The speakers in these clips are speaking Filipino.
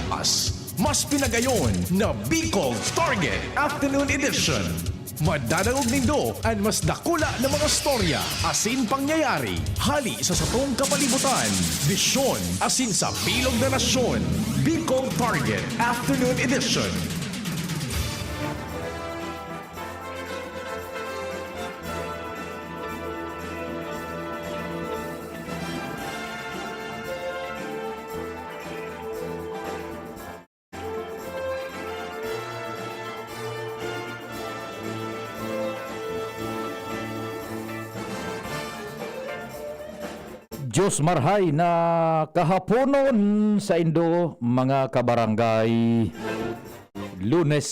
Mas pinagayon na Bicol Target Afternoon Edition. Madadangog nindo ang mas dakula na mga storya, asin pangyayari, hali sa satong kapalibutan, bisyon, asin sa bilog na nasyon. Bicol Target Afternoon Edition. Diyos marhay na kahaponon sa Indo, mga kabarangay. Lunes,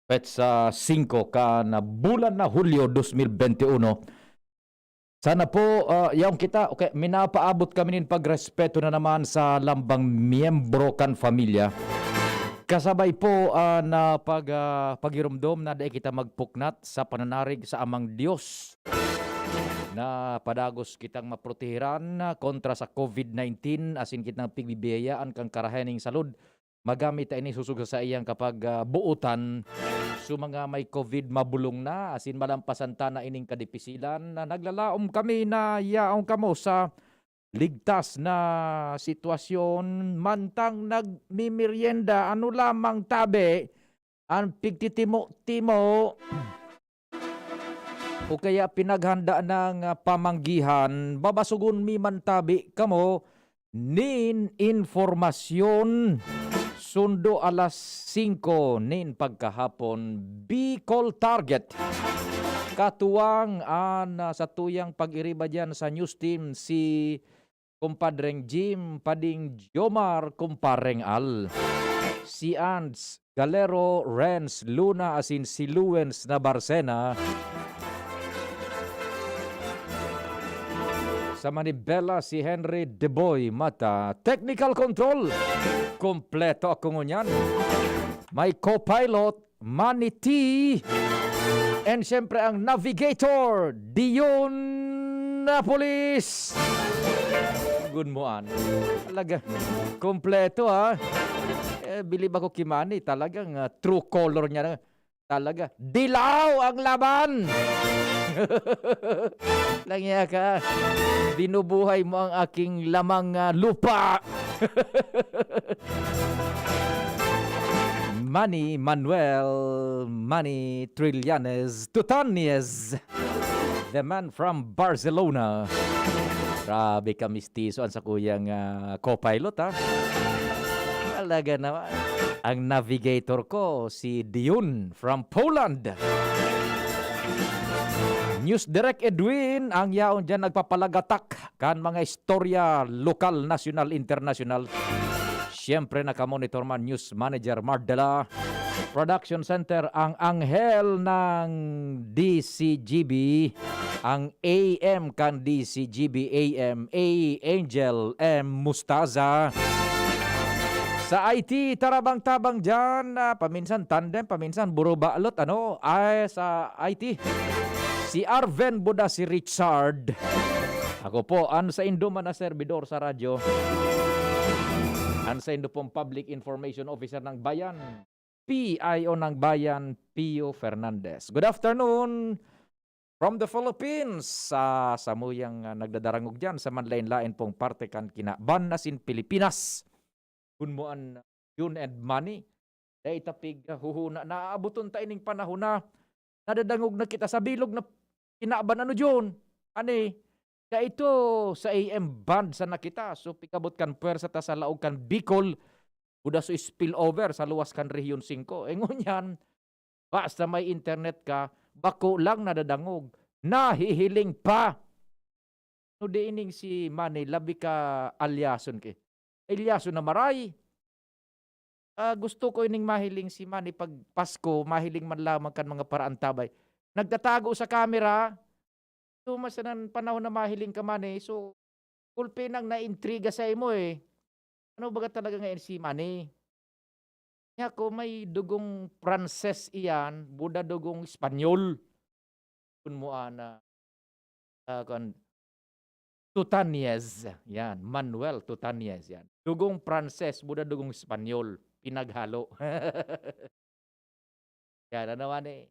petsa 5 ka na bulan na Hulyo 2021. Sana po, yaong kita, okay, minapaabot kami nin pagrespeto na naman sa lambang miyembro kan familia. Kasabay po na pagirumdom na dahil kita magpuknat sa pananarig sa amang Diyos na padagos kitang maprotehiran kontra sa COVID-19 asin kitang pigbibiyayaan kang karahaning salud magamit ini susug sa iyang kapag buutan so mga may COVID mabulong na asin malampasan ta na ining kadipisilan na naglalaom kami na yaong kamo sa ligtas na sitwasyon mantang nagmimerienda ano lamang tabi ang pigtitimo-timo o kaya pinaghanda ng pamanggihan, babasugon mi mantabi kamo nin informasyon sundo alas 5 nin pagkahapon Bicol Target. Katuwang sa tuyang pag-iriba dyan sa news team si kumpadreng Jim Pading Jomar kumpareng Al. Si Ants Galero Renz Luna asin si Luens na Barsena. Sa Manibela si Henry Deboy Mata. Technical control. Kompleto ako ngunyan. May co-pilot, Manny T. And syempre ang navigator, Dion Napolis. Good moan. Talaga, kompleto ha. Bilib ako kay Manny. Talagang true color niya. Talaga, dilaw ang laban. Langya ka. Binubuhay mo ang aking lamang lupa. Manny Manuel Manny Trillanes Tutaniez, the man from Barcelona. Grabe ka mistiso sa kuyang co-pilot ha. Talaga naman. Ang navigator ko si Dion from Poland. News Direct Edwin, ang yaon dyan nagpapalagatak kan mga istorya lokal, national, international. Siyempre nakamonitor man News Manager Mardela. Production Center ang Anghel ng DCGB. Ang AM kan DCGB AM A Angel M Mustaza. Sa IT, tarabang-tabang dyan. Paminsan tandem, paminsan burobalot. Sa IT. Si Arven Buda, si Richard. Ako po, sa Indo man na servidor sa radyo. Sa Indo pong Public Information Officer ng Bayan. PIO ng Bayan, Pio Fernandez. Good afternoon from the Philippines. Sa samuyang nagdadarangog dyan sa manlain-lain pong parte kan kinaban nasin Pilipinas. Kunmuan yun and money. Dahil tapig huhuna. Naabuton ta ining panahon na nadadangog na kita sa bilog na kinaaban June. Kaya ito sa AM band sa nakita. So pikabot kan puwersa ta sa laog kan Bicol. Buda so spill over sa luwas kan Region 5. Ngunyan, basta may internet ka, bako lang nadadangog. Nahihiling pa. No di ining si Manny, labi ka alyason ke. Alyason na maray. Gusto ko ining mahiling si Manny pag Pasko, mahiling man lamang kan mga paraan tabay. Nagtatago sa camera. So masanan panahon na mahiling ka Manny. So kulpe nang naintriga sa imo eh. Ano ba talaga ngayon si Manny? Kaya ko may dugong Pranses iyan, buda dugong Espanyol. Kung mo na Tutaniez. Yan, Manuel Tutaniez yan. Dugong Pranses, buda dugong Espanyol, pinaghalo. Yan, ano naman eh.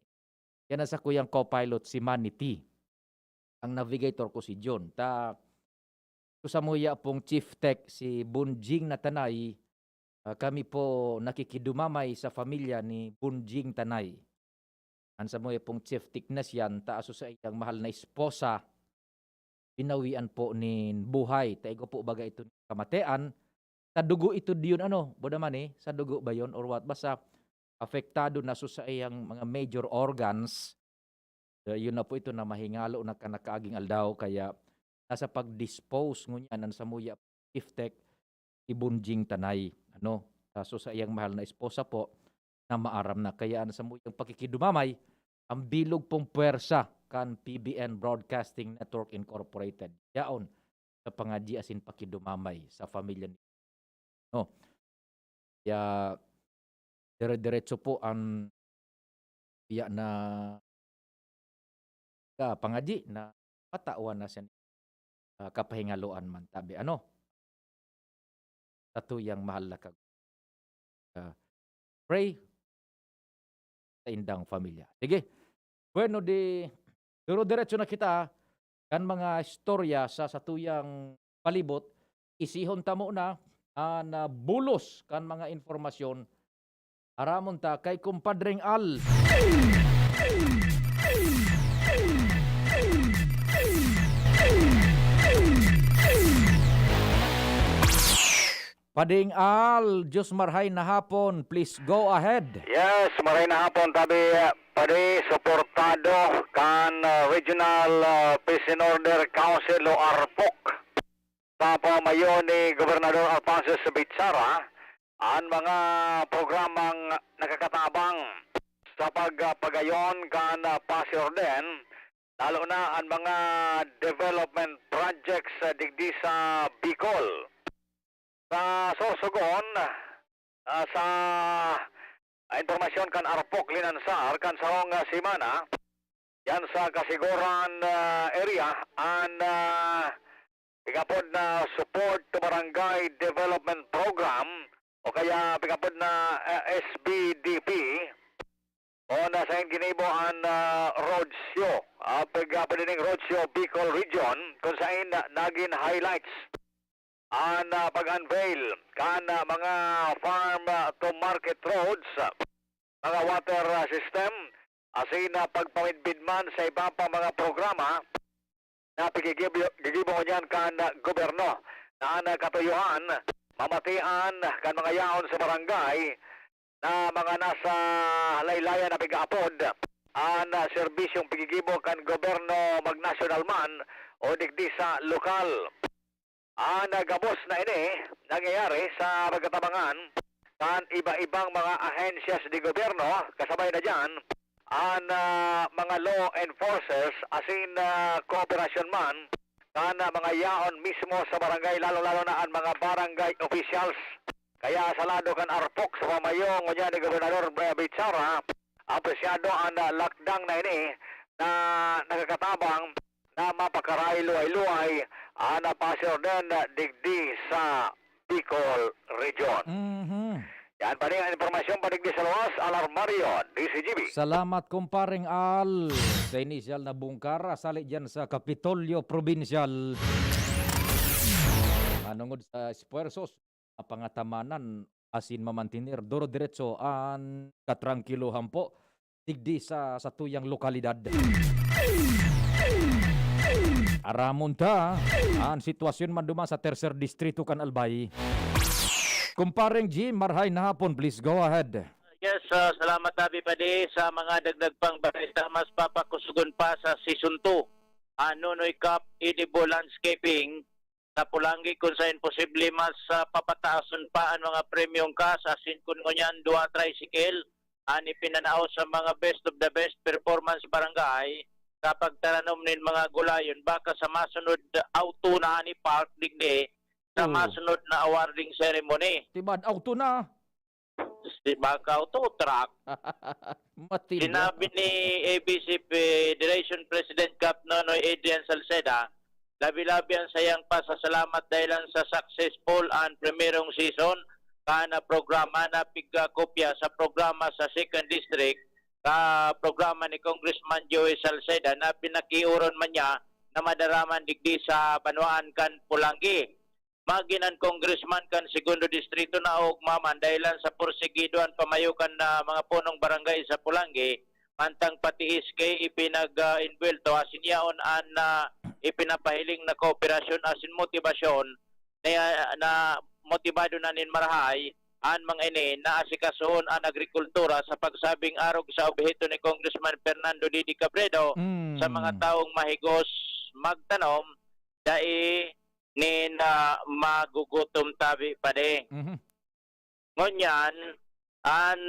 Yan ang sa kuyang co-pilot si Manny T. Ang navigator ko si John. Kusamuya pong chief tech si Bunjing na Tanay. Kami po nakikidumamay sa pamilya ni Bunjing Tanay. Ang samuya pong chief techness yan, taaso sa iyang mahal na esposa, pinawian po ni buhay. Taigo po baga ito kamatean. Sa dugo ito diyon ano, boda man eh, sa dugo ba yon or what? Basta apektado na so sa iyang mga major organs. Yun na po ito na mahingalo na kanakaaging aldaw kaya nasa pag-dispose ngunyan ng samuya chief tech Ibunjing Tanay. Ano, so sa iyang mahal na esposa po na maaram na kaya ang samuyang pakikidumamay ang bilog pong puwersa kan PBN Broadcasting Network Incorporated. Yaon sa pangadji asin pakidumamay sa pamilya ni. No. Kaya dire-diretso po ang iya na pangadji na patawan na siya kapahingaloan man tabi. Ano? Tatuyang mahal na kag pray sa indang pamilya. Sige. Bueno, diretso na kita kan mga istorya sa satuyang palibot. Isihon ta mo na bulos kan mga informasyon. Aramon ta kay kumpadring Al. Pading Al, Diyos marhay na hapon. Please go ahead. Yes, maray na hapon tabi padi suportado kan Regional Peace and Order Council o ARPOC sa pamayo ni Gobernador Alfonso Sabitsara ang mga programang nakakatabang sa pagayon kan Pasiorden lalo na ang mga development projects digdi sa Bicol. Sa Sorsogon, sa informasyon kan Arpok Linansar, kan sarong simana, yan sa Kasiguran area, ang pigapod na support to barangay development program, o kaya pigapod na SBDP, o nasa yung ginibo ang roadshow, pigapod din roadshow Bicol Region, kung saan naging highlights ang pag-unveil kan mga farm to market roads, mga water system, asin pagpamidbid man sa iba pa mga programa na gigibo niyan kan gobyerno na katuyuan, mamatian kan mga yaon sa barangay na mga nasa laylayan na pig-apod ang serbisyong pigigibo kan gobyerno mag-national man o digdi sa lokal. Ang gabos na ini nangyayari sa magkatabangan kan iba-ibang mga ahensyas di gobyerno, kasabay na dyan ang mga law enforcers asin cooperation man kan mga yaon mismo sa barangay, lalo-lalo na ang mga barangay officials. Kaya sa lado kan Arpok sa pamayong niya ni Gobernador Bitsara, apresyado ang lakdang na ini na nakakatabang na mapakaray luay-luay ang Pasiorden digdi sa Bicol Region. Yan pa rin ang informasyon pa digdi sa luwas, Alarmario, DCGB. Salamat kumparing Al. Sa inisyal na bungkar, asali dyan sa Kapitolyo Provincial. Manungod sa espuersos, pangatamanan, asin mamantinir, duro diretso ang katrangkiluhan po, digdi sa tuyang lokalidad. Aramon ta ang sitwasyon man duma sa tercer distrito kan Albay. Kumparing G, marhay na hapon, please go ahead. Yes, salamat tabi padi sa mga dagdag pang balita. Mas papakusugon pa sa season 2. Nonoy Cup Edible Landscaping sa Pulangi kung saan posible mas papataason pa ang mga premium cash asin kun ngunyan 2 tricycle ani pinanao sa mga best of the best performance barangay kapag tananom nin mga gulayon baka sa masunod auto na ni park digde sa masunod na awarding ceremony. Tibad auto na. Baka auto truck. Matindi. Sinabi ni ABC Federation President Cap Nonoy Adrian Salceda labi-labi ang sayang pasasalamat dahil sa successful and primerong season kana programa na pigkopya sa programa sa 2nd District ka programa ni Congressman Joey Salceda na pinakiuron man niya na madaraman digdi sa Banwaan kan Pulangi. Maginan Congressman kan 2nd Distrito na og maman dahilan sa porsigidoan pamayukan na mga punong barangay sa Pulangi mantang patiis kay ipinag-inbuelto asin yaon an ipinapahiling na kooperasyon asin motibasyon na motibado na nin marahay an mga ini na asikasoon an agrikultura sa pagsabing arog sa objeto ni Congressman Fernando Didi Cabredo sa mga taong mahigos magtanom dai ni na magugutom tabi pade. Ngunyan an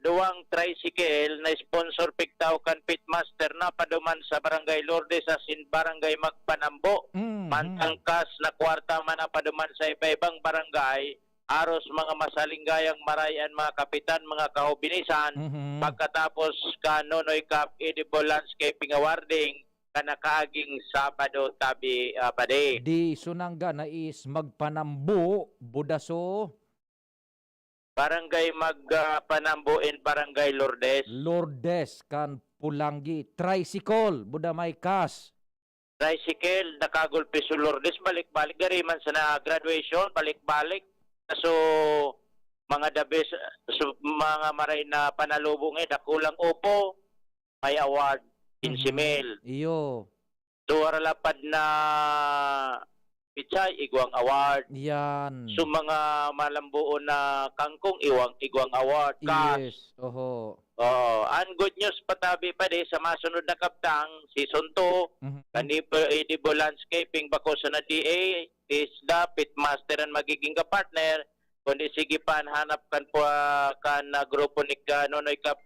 duwang tricycle na sponsor pigtaw kan pitmaster na paduman sa Barangay Lourdes asin Barangay Magpanambo. Mantangkas na kwarta man na paduman sa iba-ibang barangay aros mga masalinggayang marayan mga kapitan, mga kahubinisan pagkatapos Nonoy Cup Edible Landscaping Awarding kanakaaging Sabado tabi pade. Di sunangga na is magpanambo budaso Barangay Magpanambo in Barangay Lourdes. Lourdes kan Pulangi tricycle buda may kas. Tricycle nakagulpi sa Lourdes balik-balik gari man sa na graduation balik-balik. So mga dabis so, mga maray na panalubong dakulang upo may award 15,000. Iyo. Duwara lapad na pichay igwang award. Yan. So mga malambuon na kangkong igwang award. Cash. Yes. Oho. And good news patabi pa di sa masunod na kaptang season 2 kanipo edible landscaping bako sa na DA isda pitmaster ang magiging ka-partner kundi sige pa hanap kan po kan grupo ni Nonoy Cap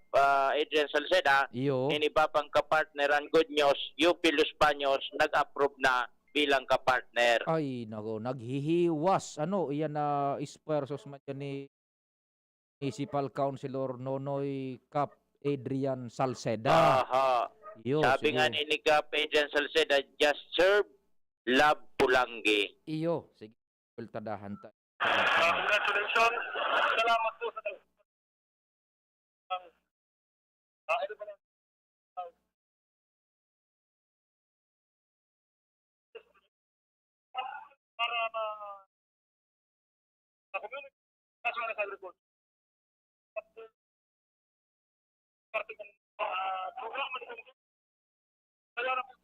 Adrian Salceda Iyo. iniba pang ka-partner ang good news UP Los Baños nag-approve na bilang ka-partner. Ay nako naghihiwas ano iyan na ispersos man yan ni Municipal Councilor Nonoy Cap Adrian Salceda. Aha. Iyo. Sabi nga ni Cap Adrian Salceda, just serve, love Pulangi. Iyo. Sige. Tadahan tayo. Congratulations. Salamat po sa para sa community national agriculture. Parte ng programa nito. Kaya na po.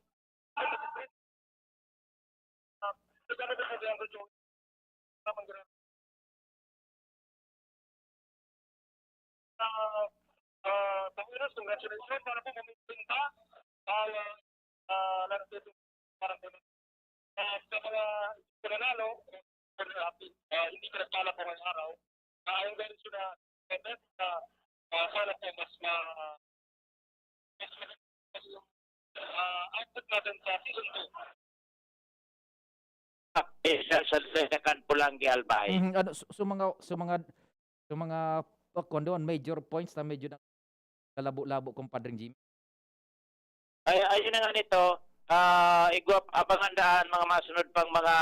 Pangilos, congratulations para po mamimita nandito parang ganun. Sa mga pinanalo, hindi ka nagpala po ngayong araw. Yung ganun siya na sana po mas output natin sa season 2. Sa kan Pulangi Albay. Ano sa mga doon major points na medyo kalabo-labo kumpadring Jimmy. Ayun na nga nito, igwap abangandaan mga masunod pang mga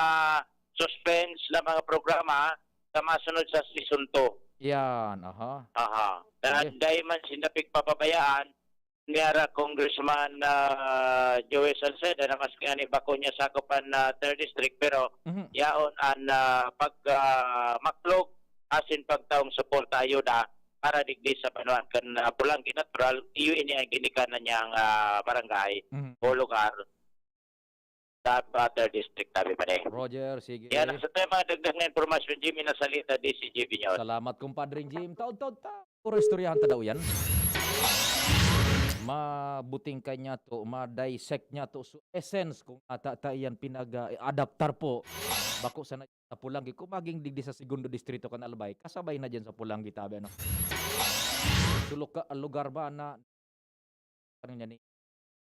suspense na mga programa sa masunod sa season 2. Yan, aha. Aha. Okay. Dahil man sinapik papabayaan, niyara Congressman Joey Salceda na mas kani bako niya sakupan na 3rd District pero yaon an pag maklog asin pagtaong suporta ayuda para digdi sa Banwaan kan Pulangi natural iyo ini ang ginikanan niyang barangay o lugar sa 3rd District tabi pa de. Roger, sige. Yan sa tema dagdag na informasyon Jimmy na salita di si JB Nyon. Salamat kumpadring Jim. Taon-taon ta. Puro istoryahan ta daw yan. Mabuting kanya to, ma-dissect niya to so essence kung ata yan pinag-adaptar po bako sa Pulangi kung maging digdi sa 2nd Distrito kan Albay kasabay na dyan sa Pulangi tabi ano sulok ka lugar ba na niya ni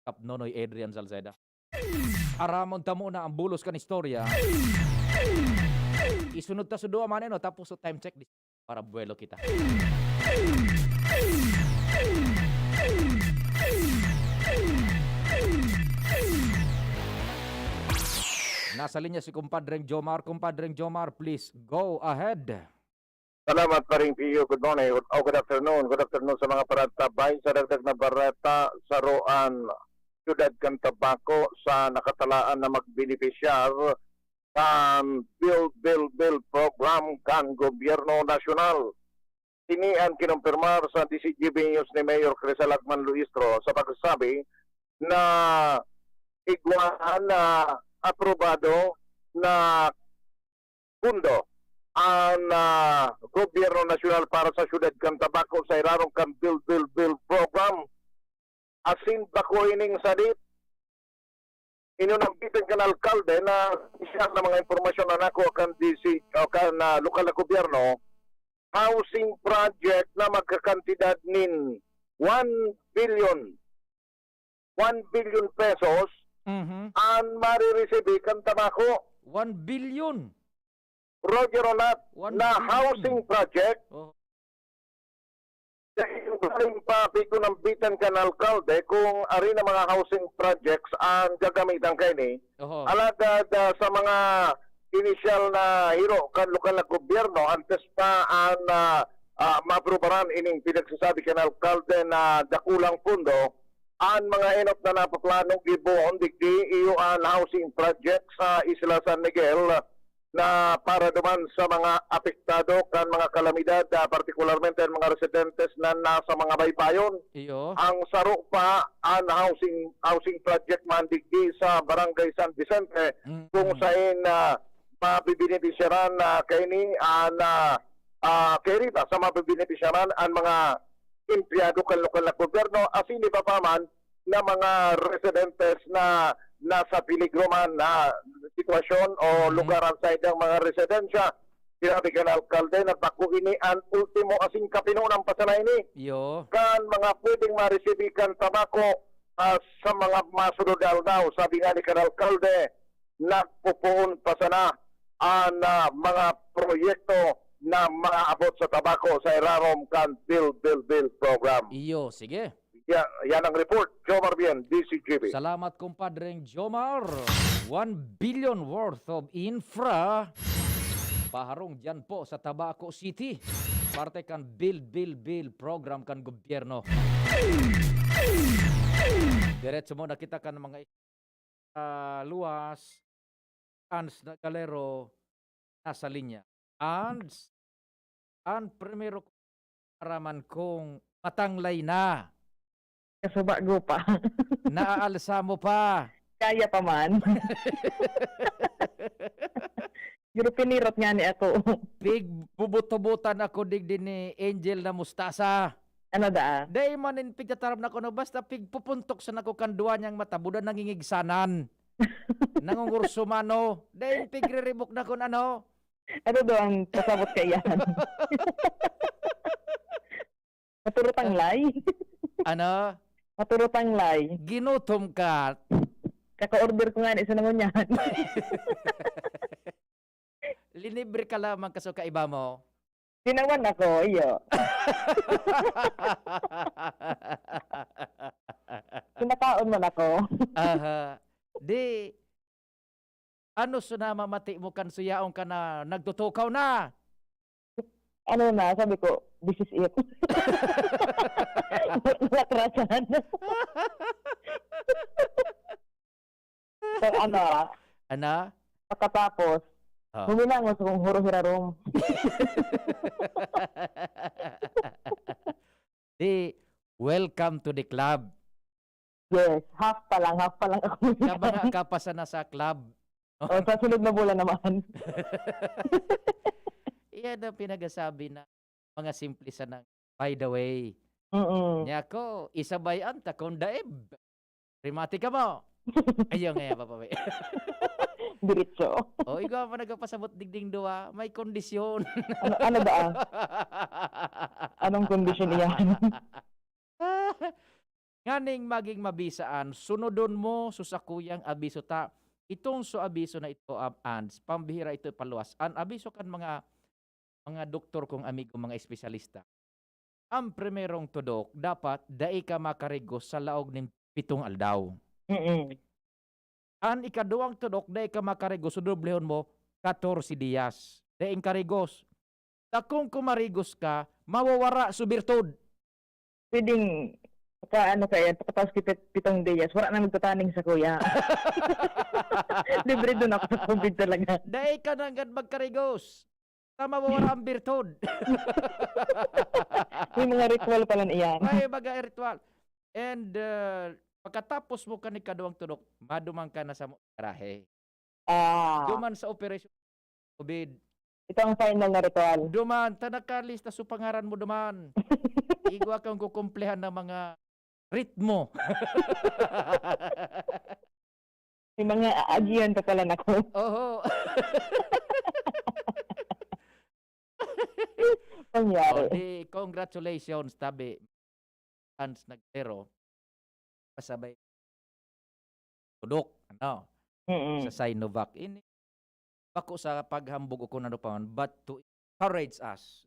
Cap Nonoy Adrian Salceda aramon ta muna ang bulos kan istorya isunod ta sa duwa man no tapos so time check para buwelo kita. Nasa linya si kumpadreng Jomar. Kumpadreng Jomar, please go ahead. Salamat pa rin, Pio. Good morning. Good afternoon. Good afternoon sa mga paratabay. Sa dagdag na barata sa Roan, Ciudad Cantabaco sa nakatalaan na magbenepisyar kan Bill program kan Gobyerno Nasyonal. Inian kinumpirmar sa DCGB News ni Mayor Crisal Agman Luistro sa pagsasabi na igwaan na aprobado na pundo ang Gobyerno Nasyonal para sa Ciudad Cantabaco sa irarong kan Bill program. Asin bako ining sadit inunambitin kan alkalde na siya na mga impormasyon na nako kan DC o kan lokal na gobyerno housing project na magkakantidad nin 1 billion pesos ang marireceive kan Tabaco. 1 billion. Roger Onat 1 na billion. housing project Oh. dahil galing pa pito ng bitan kan alkalde kung ari na mga housing projects ang gagamitan kay ni Oho. alagad sa mga initial na hiro kan lokal na gobyerno antes pa ang maaprobaran ining pinagsasabi kan alkalde na dakulang pundo ang mga enot na napaplanong gibuon digdi iyo ang housing project sa Isla San Miguel na para duman sa mga apektado kan mga kalamidad, partikularmente ang mga residentes na nasa mga baybayon. Iyo. Ang saro pa ang housing project mandigdi sa Barangay San Vicente kung saan mabibinibisyaran kaini kairita sa mabibinibisyaran ang mga empleyado kan lokal na gobyerno asin iba pa man na mga residentes na nasa peligro man na sitwasyon o lugaran sa idang mga residensya. Sinabi ka na alkalde na bako ini ang ultimo asing kapinunang pasanay ni Iyo. kan mga pwedeng ma-receive kan tabako sa mga masunod daw. Sabi nga ni kan alkalde nagpupuon pa sana ang mga proyekto na maaabot sa tabako sa irarom kan Bill program. Iyo. Sige. Yan ang report. Jomar Bien, DCGB. Salamat kumpadreng Jomar. 1 billion worth of infra paharong dyan po sa Tabaco City. Parte kan Bill program kan gobyerno. Diretso mo nakita kan mga luwas ans na galero nasa linya. And primero araman kong matanglay na. Kasuba ko pa. Naaalsa mo pa. Kaya pa man. Pero pinirot nga ni ako. Big bubuto-butan ako digdi ni Angel na mustasa. Ano da? Day man in pigtatarap na ko no basta pig pupuntok sa nako kanduan niyang mata buda nangingigsanan. Nangungurso mano. Day pigriribok na ko ano. Ano do ang kasabot kayan? Maturutang lay. Ano? Maturutang lay. Ginutom ka. Kaka-order ko nga ni isa naman yan. Linibre ka lamang kaso kaiba mo. Sinawan ako, iyo. Kinakaon man ako. Aha. Di ano na mamati mo kan suyaong ka na nagtutukaw na. Ano na, sabi ko, this is it. Natrasan. So ano, Ana? pagkatapos, huminangos kong huro-hirarom. Di, welcome to the club. Yes, half pa lang ako. Kabanga ka pa sana sa club. O, sa sunod na bulan naman. Iyan ang pinagasabi na mga simplisa ng by the way. Nya ko, isabayan ta kung daib. Rimati ka mo. Ayaw nga papaway. Diretso. O, ikaw pa nagpasabot digding duwa, may kondisyon. Ano ba? Anong kondisyon iyan? Nganing maging mabisaan, sunodon mo susakuyang abiso ta. Itong so abiso na ito ans, pambihira ito paluwas. An abiso kan mga doktor kong amigo, mga espesyalista. Ang primerong tudok, dapat dai ka makarigos sa laog ng 7 aldaw. An ikaduang tudok, day ka makarigos, sudublehon mo, 14 días. Day karigos. Kung kumarigos ka, mawawara sa birtod. Pwedeng, ano kaya, pagkatapos kita 7 days, wala na magtataning sa kuya. Libre doon ako sa COVID talaga. Day ka na agad magkarigos. Mawawara ang birtod. May mga ritual pala na iyan. May baga ritual. And pagkatapos mo ka ni kaduang tudok, madumang ka na sa garahe. Duman sa operation COVID. Ito ang final na ritual. Duman, tanakalista sa pangaran mo duman. Igwa kang kukumplehan ng mga ritmo. May mga aagian pa pala na ko. Oho. Pangyari. Di, congratulations, tabi. Hans nagtero. Pasabay. Tudok. Ano? Sa Sinovac. Ini. Bako sa paghambog ko na pa man, but to encourage us.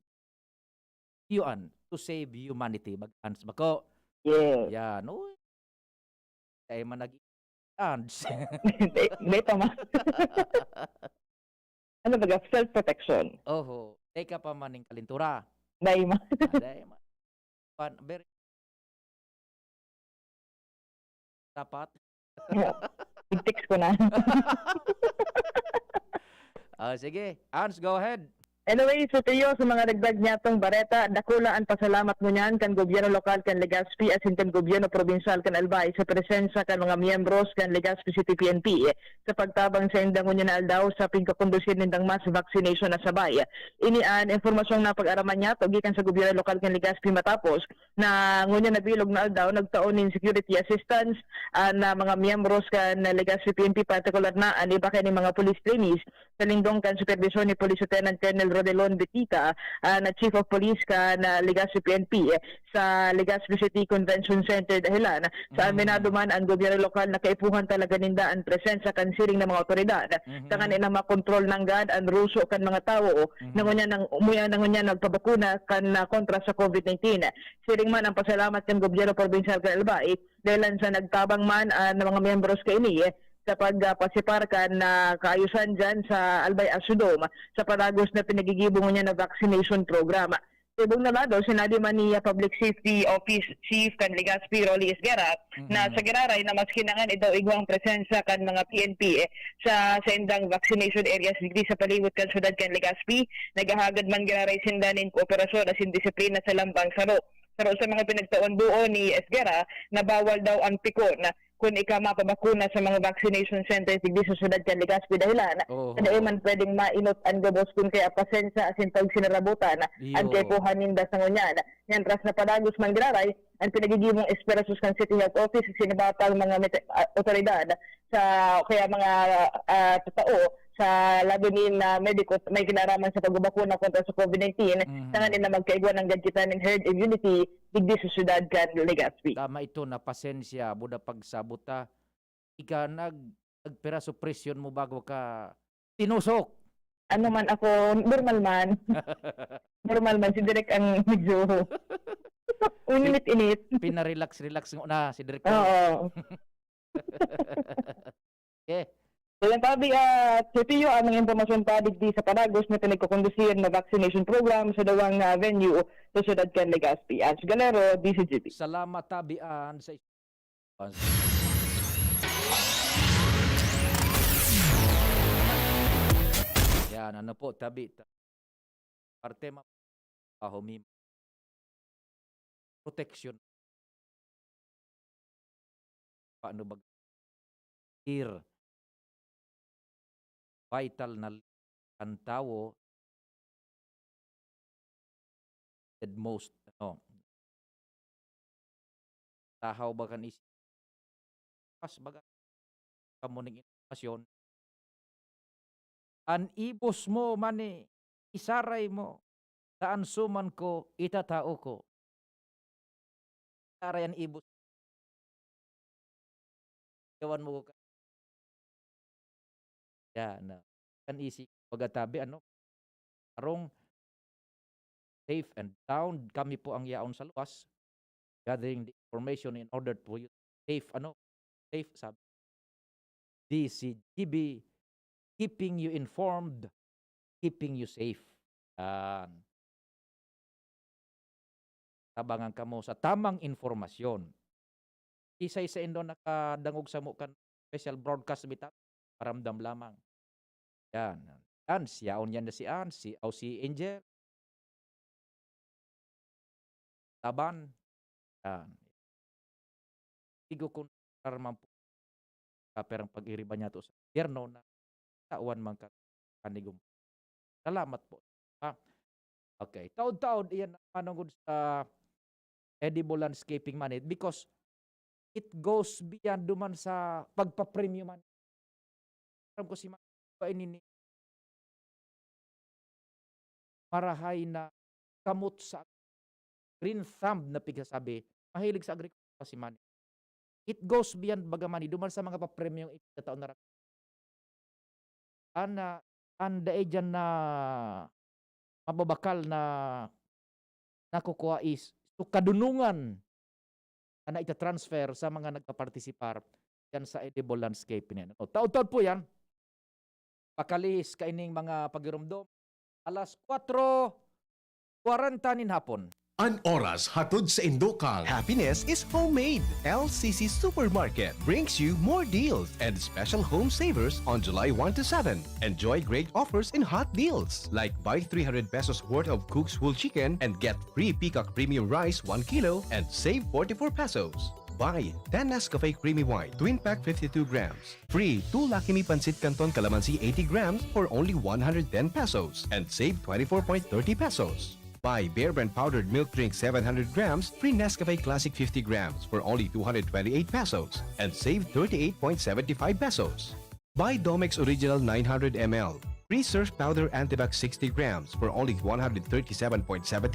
Yuan, to save humanity. Hans bako. Yes. Yan. Uy. Ay man Hans. Hindi pa ma. Ano ba? Self-protection. Oho. Teka pa maning kalintura. Dahil ma. Aday man. Very dapat. I-text ko na. Sige. Hans, go ahead. Anyway, so tayo sa mga dagdag niya tong bareta, dakula ang pasalamat mo niyan kan gobyerno lokal kan Legazpi as in kan gobyerno provincial kan Albay sa presensya kan mga miyembros kan Legazpi City PNP sa pagtabang sa indang niya na aldaw sa pagkakondusin nindang mass vaccination na sabay. Inian impormasyong napag-araman niya gikan sa gobyerno lokal kan Legazpi matapos na ngunya nabilog na aldaw nagtaon nin security assistance na mga miyembros kan Legazpi PNP particular na ani ba kay ni mga police trainees sa lingdong kan supervision ni Police Lieutenant Colonel Rodelon Betita na Chief of Police ka na Legazpi PNP sa Legazpi City Convention Center dahilan sa aminado man ang gobyerno lokal na kaipuhan talaga ninda ang presensya kan siring ng mga otoridad sa kanila makontrol ng gad ang ruso kan mga tao nangunya nang umuya nangunya nagpabakuna kan kontra sa COVID-19 siring man ang pasalamat kan gobyerno provincial kan Albay dahil sa nagtabang man ng mga miyembros ka ini sa pagpasiparkan na kaayusan dyan sa Albay Asudom sa paragos na pinagigibong niya na vaccination program. Tibong na lado, sinadi man ni Public Safety Office Chief kan Legazpi Rolly Esguerra na sa Geraray na mas kinangan ito igwang presensya kan mga PNP sa indang vaccination areas digdi sa palibot kan syudad kan Legazpi nagahagad man Geraray sindanin kooperasyon as in disiplina sa lambang saro. Pero sa mga pinagtaon buo ni Esguerra na bawal daw ang pikon kung ika mapabakuna sa mga vaccination centers digdi sa syudad kan Legazpi dahilan kada man pwedeng mainot ang gabos kung kaya pasensya asin pag sinarabutan ang kaipuhan ninda sa ngunyan yan ras na padagos man Geraray ang pinagigibong esperasos kan City Health Office sinibatang mga otoridad sa kaya mga tao sa labi ni na mediko may kinaraman sa pagbabakuna kontra sa COVID-19 sa nila magkaigwa ng gadgetan ng herd immunity digdi sa syudad kan Legazpi. Tama ito na pasensya buda pagsabuta ika nagpera sa presyon mo bago ka tinusok. Ano man ako normal man. Normal man si Direk ang medyo uninit-init. Pinarelax na si Direk. Oo. Okay. So yan tabi Titiyo ang mga impormasyon pa digdi sa Paragos na pinagkukondusir na vaccination program sa dawang venue sa syudad kan Legazpi. As Galero, DCGP. Salamat tabian sa yan, ano po, tabi. Parte mahumi. Protection. Paano ba? Here. Vital na ang tao at most tahaw ba kan pas baga kamuning informasyon an ibos mo mani isaray mo saan suman ko itatao ko isaray an ibos gawan mo ka yan kan isi pagatabi arong safe and sound kami po ang yaon sa luwas gathering the information in order to safe sabi DCGB, keeping you informed, keeping you safe. Yan. Tabangan ka mo sa tamang informasyon. Isay sa indo nakadangog sa mukan special broadcast bita paramdam lamang. Yan. Yan, siyaon yan na si Ann, si Angel. Taban. Yan. Igo kung karamang po kaperang pag-iriba niya to sa yerno na tawan man ka kanigong. Salamat po. Ha? Okay. Taod-taod iyan manungod sa edible landscaping man because it goes beyond duman sa pagpa-premium man. Alam ko si ba ini marahay na kamot sa green thumb na pigsasabi, mahilig sa agrikultura si Manny. It goes beyond bagamani duman sa mga pa-premium taon na anda dyan na mababakal na nakukuha is so kadunungan na ita-transfer sa mga nagpa-participar yan sa edible landscaping. Taon-taon po yan. Pakalis kaining mga pagirumdom. Alas 4:40 nin hapon. An oras hatod sa Indokang. Happiness is homemade. LCC Supermarket brings you more deals and special home savers on July 1 to 7. Enjoy great offers in hot deals like buy 300 pesos worth of Cook's whole chicken and get free Peacock Premium Rice 1 kilo and save 44 pesos. Buy 10 Nescafe Creamy White, Twin Pack 52 grams. Free 2 Lucky Me Pancit Canton Calamansi 80 grams for only 110 pesos and save 24.30 pesos. Buy Bear Brand Powdered Milk Drink 700 grams, free Nescafe Classic 50 grams for only 228 pesos and save 38.75 pesos. Buy Domex Original 900 ml, free Surf Powder Antibac 60 grams for only 137.70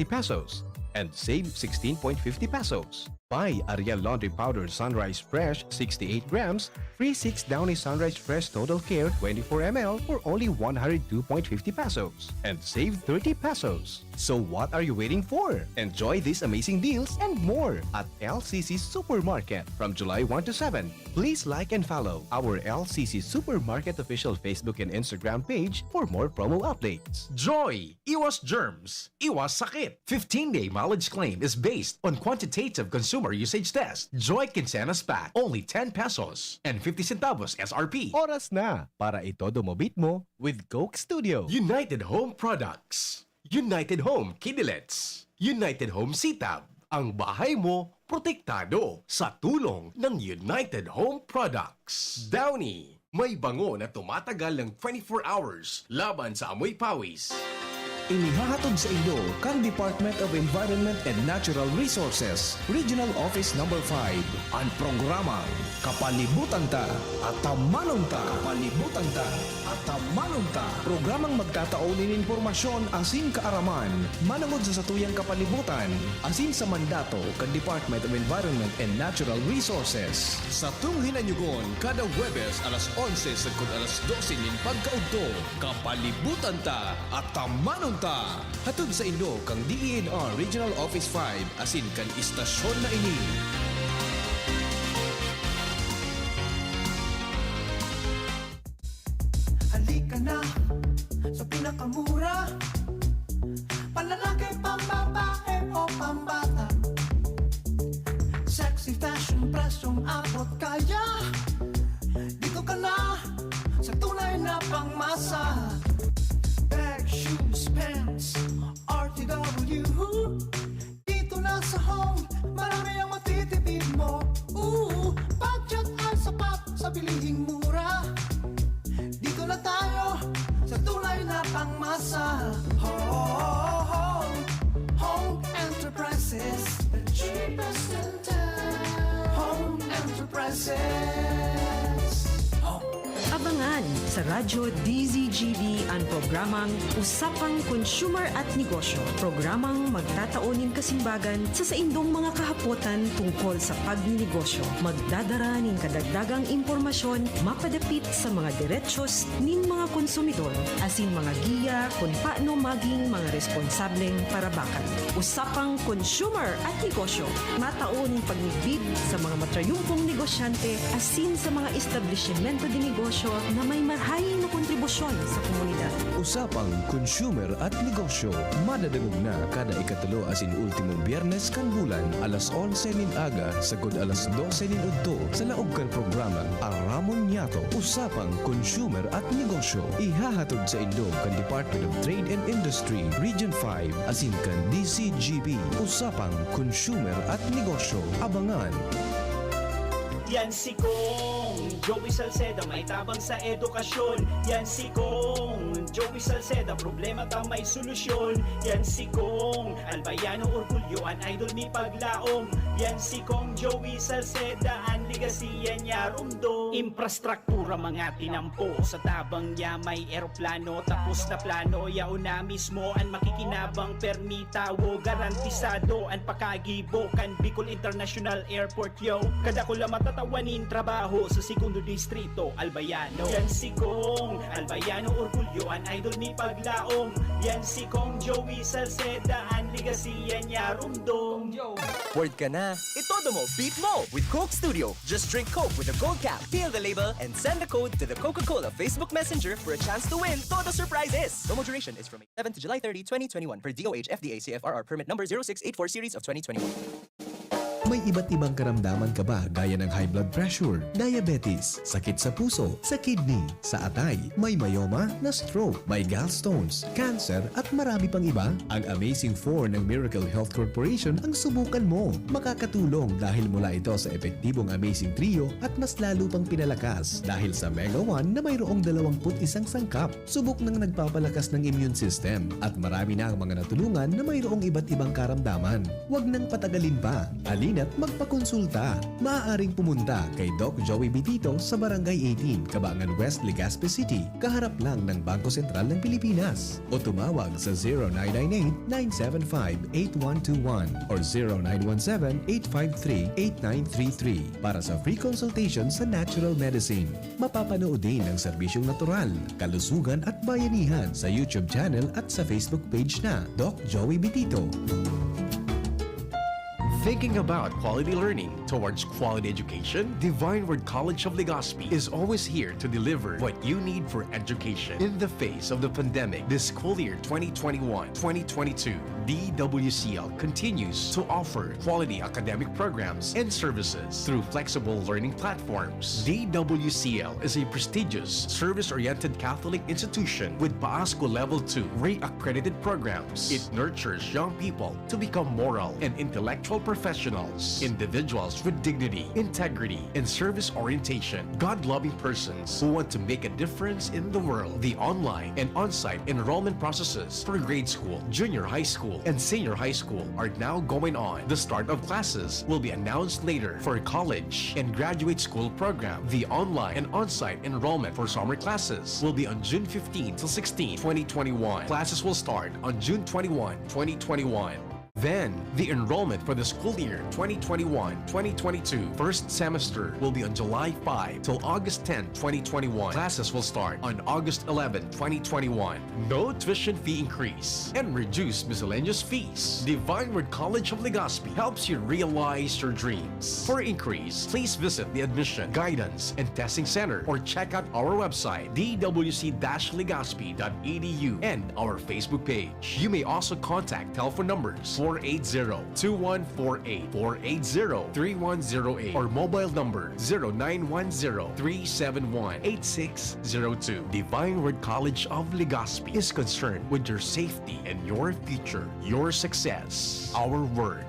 pesos and save 16.50 pesos. Buy Ariel Laundry Powder Sunrise Fresh 68 grams, free 6 Downy Sunrise Fresh Total Care 24 ml for only 102.50 pesos and save 30 pesos. So what are you waiting for? Enjoy these amazing deals and more at LCC Supermarket from July 1 to 7. Please like and follow our LCC Supermarket official Facebook and Instagram page for more promo updates. Joy! Iwas germs, iwas sakit. 15-day mileage claim is based on quantitative consumer usage test. Joy Quincenas Pack, only 10 pesos and 50 centavos SRP. Oras na para itodo mo beat mo with Coke Studio. United Home Products. United Home Kidilets. United Home Sitab. Ang bahay mo, protektado sa tulong ng United Home Products. Downy. May bango na tumatagal ng 24 hours laban sa amoy pawis. Inihahatod sa inyo kang Department of Environment and Natural Resources, Regional Office No. 5, ang programang Kapalibutan Ta at Tamanong Ta. Kapalibutan Ta at Tamanong Ta. Programang magtataon ng impormasyon asin kaaraman, manangod sa satuyang kapalibutan, asin sa mandato kang Department of Environment and Natural Resources. Sa tunghinanyugon, kada Huwebes alas 11 sa alas 12 nin pagkaugto, Kapalibutan Ta at Tamanong Ta. Hatod sa Indo kang DENR Regional Office 5 asin kan istasyon na ini. Halika na sa pinakamura, panlalaki, pambabae o pambata. Sexy fashion, presyong abot kaya. Dito ka na sa tunay na pangmasa. Bag, shoes, pants, RTW. Dito na sa home, marami ang matitipid mo. Budget ay sapat sa bilihing mura. Dito na tayo sa tunay na pangmasa. Home Enterprises, the cheapest in town. Home Enterprises. Abangan sa Radyo DZGB ang programang Usapang Consumer at Negosyo. Programang magtataonin kasimbagan sa saindong mga kahapotan tungkol sa pagninegosyo. Magdadara ning kadagdagang impormasyon mapadapit sa mga diretsyon nin mga konsumidor asin mga giya kung paano maging mga responsableng parabakan. Usapang Consumer at Negosyo. Mataoning pagnibid sa mga matrayumpong negosyante asin sa mga establishmento de negosyo na may marhayin na kontribusyon sa komunidad. Usapang Consumer at Negosyo. Madadagog na kada ikatulo asin ultimong biyernes kan bulan alas 11 nin aga sagod alas 12 nin udto sa laog kan programa Aramon Niato. Usapang Consumer at Negosyo. Ihahatod sa Indog kan Department of Trade and Industry Region 5 asin kan DCGB. Usapang Consumer at Negosyo. Abangan. Yan si Kong Joey Salceda, may tabang sa edukasyon. Yan si Kong Joey Salceda, problema ta may solusyon. Yan si Kong Albayano Orgulyo, an idol mi paglaom. Yan si Kong Joey Salceda, an ligasiya niya rumdo. Infrastruktura mga tinampo, sa tabang niya may eroplano. Tapos na plano, yao na mismo an makikinabang permita. Wo garantisado an pakagibo kan Bicol International Airport yo. Kada ko lang matatawanin trabaho sa segundo distrito Albayano. Yan si Kong Albayano Orgulyo, an idol ni paglaom. Yan si Kong Joey Salceda, an ligasiya niya rumdong. Word ka na, itodo mo, beat mo with Coke Studio. Just drink Coke with a gold cap, peel the label, and send the code to the Coca-Cola Facebook Messenger for a chance to win Todo Surprises. Promo duration is from May 7 to July 30, 2021 per DOH FDA CFRR permit number 0684 series of 2021. May iba't ibang karamdaman ka ba gaya ng high blood pressure, diabetes, sakit sa puso, sa kidney, sa atay, may myoma, na stroke, may gallstones, cancer at marami pang iba? Ang Amazing 4 ng Miracle Health Corporation ang subukan mo. Makakatulong dahil mula ito sa epektibong Amazing Trio at mas lalo pang pinalakas dahil sa Mega 1 na mayroong 21 sangkap. Subok ng nagpapalakas ng immune system at marami na ang mga natulungan na mayroong iba't ibang karamdaman. Huwag nang patagalin pa. Alina't magpakonsulta. Maaaring pumunta kay Doc Joey Bitito sa Barangay 18, Cabangan West, Legazpi City, kaharap lang ng Bangko Sentral ng Pilipinas. O tumawag sa 0998-975-8121 or 0917-853-8933 para sa free consultation sa natural medicine. Mapapanood din ang serbisyong natural, kalusugan at bayanihan sa YouTube channel at sa Facebook page na Doc Joey Bitito. Thinking about quality learning towards quality education? Divine Word College of Legazpi is always here to deliver what you need for education. In the face of the pandemic, this school year 2021-2022, DWCL continues to offer quality academic programs and services through flexible learning platforms. DWCL is a prestigious, service-oriented Catholic institution with PAASCO Level 2 re-accredited programs. It nurtures young people to become moral and intellectual professionals, individuals with dignity, integrity, and service orientation, God-loving persons who want to make a difference in the world. The online and on-site enrollment processes for grade school, junior high school, and senior high school are now going on. The start of classes will be announced later for college and graduate school program. The online and on-site enrollment for summer classes will be on June 15 till 16, 2021. Classes will start on June 21, 2021. Then, the enrollment for the school year 2021-2022 first semester will be on July 5 till August 10, 2021. Classes will start on August 11, 2021. No tuition fee increase and reduced miscellaneous fees. Divine Word College of Legazpi helps you realize your dreams. For increase, please visit the Admission, Guidance, and Testing Center or check out our website dwc-legazpi.edu and our Facebook page. You may also contact telephone numbers 480-2148, 480-3108, or mobile number 0910-371-8602. Divine Word College of Legazpi is concerned with your safety and your future, your success, our word.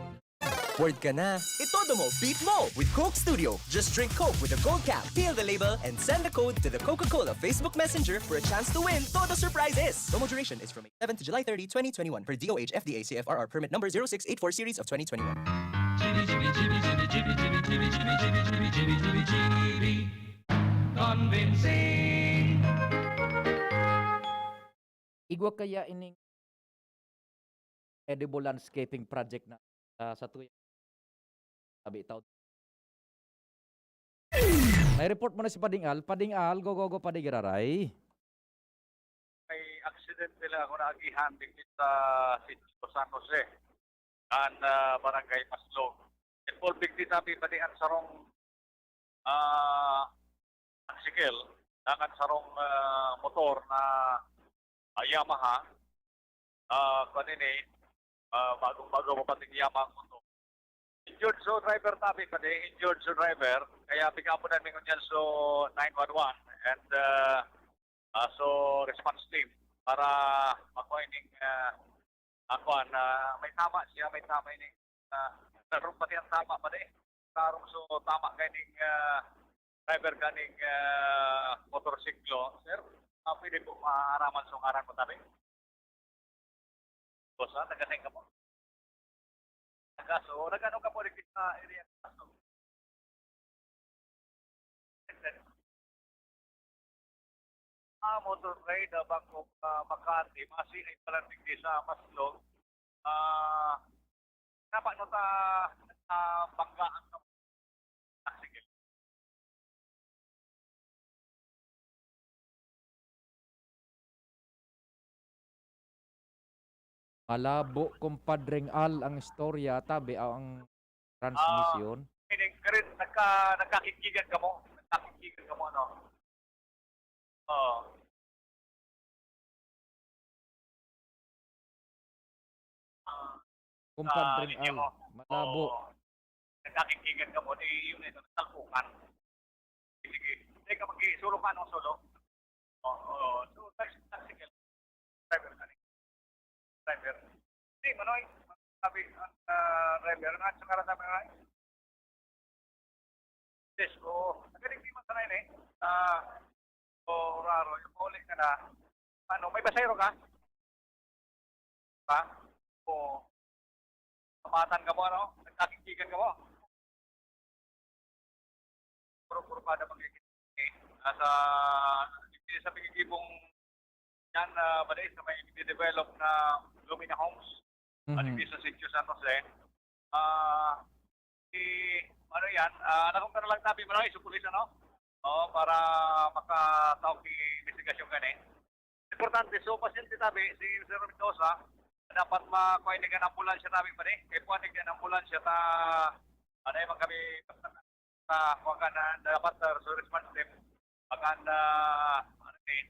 Word ka na, itodo mo, beat mo with Coke Studio. Just drink Coke with a gold cap, peel the label, and send the code to the Coca-Cola Facebook Messenger for a chance to win Todo Surprises. Promo duration is from May 7 to July 30, 2021 per DOH FDA CFRR permit number 0684 series of 2021. Convincing igwa kaya ining edible landscaping project na sa tuya. Sabi itaw. May report mo na si Padingal. Padingal, go Padigararay. May accident nila ako na agihan dito sa Sitio San Jose and Barangay Maslog. Involving dito sabi pa din ang sarong tricycle, ang sarong motor na Yamaha. Kanini, bagong pating Yamaha motor. Injured so driver tabi pa din, injured so driver. Kaya bigyan po namin ngunyan so 911 and so response team para makuha ining may tama siya, may tama ining karong pati ang tama pa din. Karong so tama kaning driver kaning motorsiklo. Sir, pwede po maaraman sa ngaran mo tabi? Bosa, taga-sing ka mo? Kaso, nagano ka po rin sa area kaso? Motor ride Bangkok Makati masih ay parating di sa Maslog. Dapat no ta banggaan ng sige. Malabo kumpadreng Al ang istorya tabi ang transmission. Karin nagkakikigan ka mo. Nagkakikigan ka mo no. Kumpadreng Al. Malabo. Nagkakikigan ka mo di yun ito talpukan. Sige. Hindi ka mag-isurukan o solo. So taxi driver ka rin. Driver. Hindi, manoy. Sabi ang driver na sa karata mo nga. Yes, nagaling di man sanay na raro, yung ulit ka na. Ano, may basero ka? Ha? Kamatan ka mo, ano? Nagkakikigan ka mo? Puro pa na magkikita. Sa pagkikipong yan, balay, sa may develop na Lumina Homes. Hindi sa Sitio San Jose. Ano yan? Nakong ka na lang tabi mo na, isupulis, ano? Para makatawag di investigasyon ganin. Importante, so pasyente tabi, si Sir Mendoza, dapat makuha ng ambulansya namin pa rin. Kaya puwan ng ambulansya ano yung kami huwagan na dapat sa response team. Bagan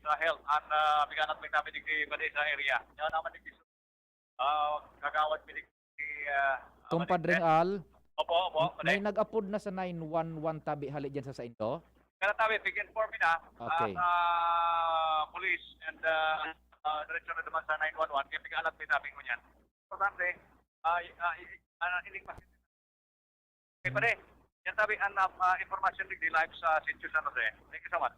sa health at biganat may tabi di ba sa area. Yan naman di kagawad mi di Kumpadreng Al. Opo. May nag-upload na sa 911 tabi hali dyan sa Indo. Kaya tabi, big inform na Okay. police and diretso na naman sa 911. Kaya bigyan may tabi ko niyan. Importante, ining pasyente. Okay pa rin. Yan tabi ang information di live sa Sitio San Jose. Thank you so much.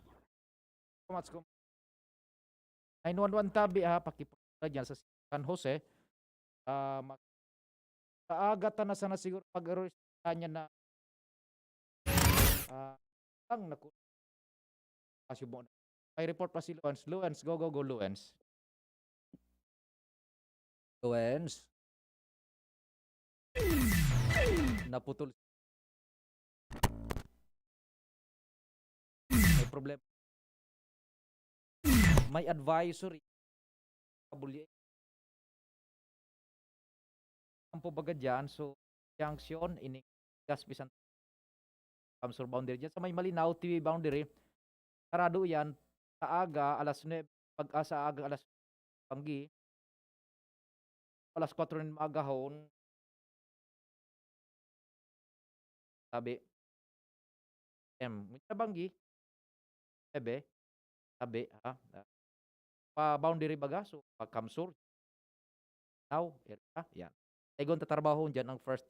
911 tabi pakipunta dyan sa San Jose. Kaagatan na sana siguro pag-arresta niya na ang naku. May report pa si Luens. Luens, go Luens. Luens. Naputol. May problema. May advisory. Kabulye. Ang pobaga dyan, so junction, ining Gaspisan Kamsur boundary dyan. Sa may Malinaw TV boundary, sarado yan, sa aga, alas 9, pag-asa aga, alas panggi, alas 4 ng magahon, sabi, Muna banggi, sabi, pa boundary baga, so pag Kamsur, now, yan. Egon tatrabaho dyan ang first.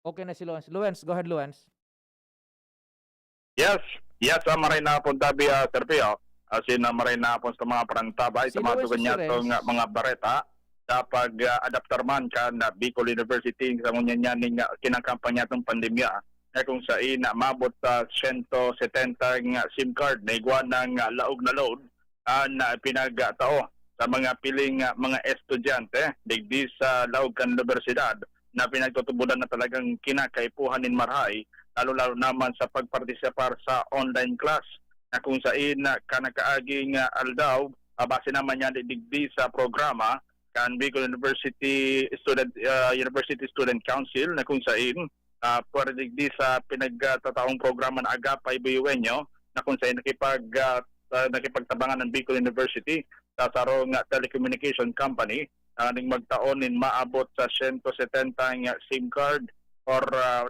Okay na si Luens. Luens, go ahead, Luens. Yes, maray na po tabi, Sir Pio. Asin maray na po sa mga parantabay, Si sa mga Luis tugan niya Suarez. itong mga bareta, kapag adapter man ka na Bicol University, sa ngunyan niya kinakampanya itong pandemya, na kung saan mabot sa 170 nga SIM card na igwa ng laog na load na pinagtao sa mga piling mga estudyante digdi sa laog kan universidad na pinagtutubulan na talagang kinakaipuhan nin marhay lalo naman sa pagpartisipar sa online class na kung saan kanakaaging aldaw base naman yan digdi sa programa kan Bicol University Student Council na kung saan digdi sa pinagtataong programa na Agapay Buyueño na kung saan nakipagtabangan ng Bicol University sa sarong telecommunication company ning magtaon maabot sa 170 nga SIM card or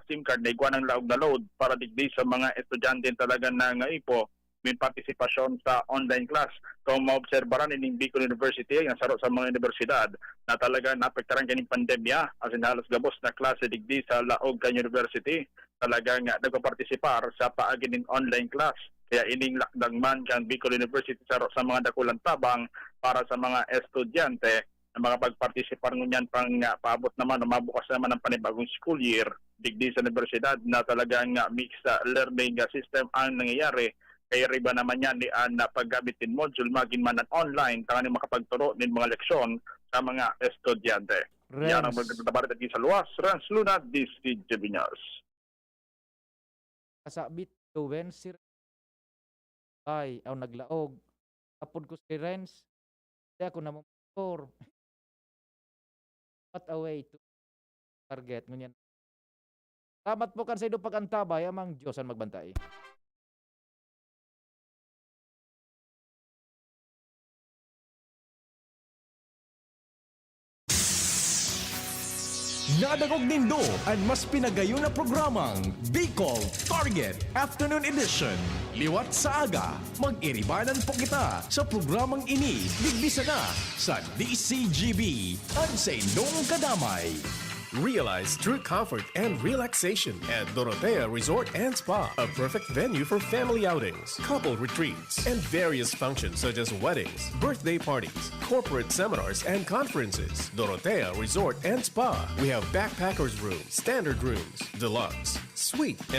SIM card na igwa ng laog na load para digdi sa mga estudyante talaga na ipo may partisipasyon sa online class. Kung maobserbaran ining Bicol University ang saro sa mga universidad na talaga naapektaran kaning pandemya as in halos gabos na klase digdi sa laog kan university talagang nagpartisipar sa paagi ning online class. Kaya ining lakdang man kan Bicol University saro sa mga dakulang tabang para sa mga estudyante na mga pagpartisipar ngunyan pang paabot naman o mabukas naman ng panibagong school year digdi sa universidad na talagang mixed learning system ang nangyayari. Kaya riba naman yan ni na paggabitin module maging man online tangan makapagturo ng mga leksyon sa mga estudyante. Yan ang magtatabarit at sa luwas. Renz Luna, DCGB News. Kasabit tuwen si ay aw naglaog. Apod ko si Renz. Di ako na motor. What a way to target ngunyan. Salamat po kan sa ido pagantabay amang Diyos ang magbantay. Nadagog nindo ang mas pinagayon na programang Bicol Target Afternoon Edition. Liwat sa aga, mag-iribanan po kita sa programang ini. Bigbisa na sa DCGB ang sa inyong kadamay. Realize true comfort and relaxation at Dorotea Resort and Spa, a perfect venue for family outings, couple retreats, and various functions such as weddings, birthday parties, corporate seminars, and conferences. Dorotea Resort and Spa. We have backpackers rooms, standard rooms, deluxe, suite, and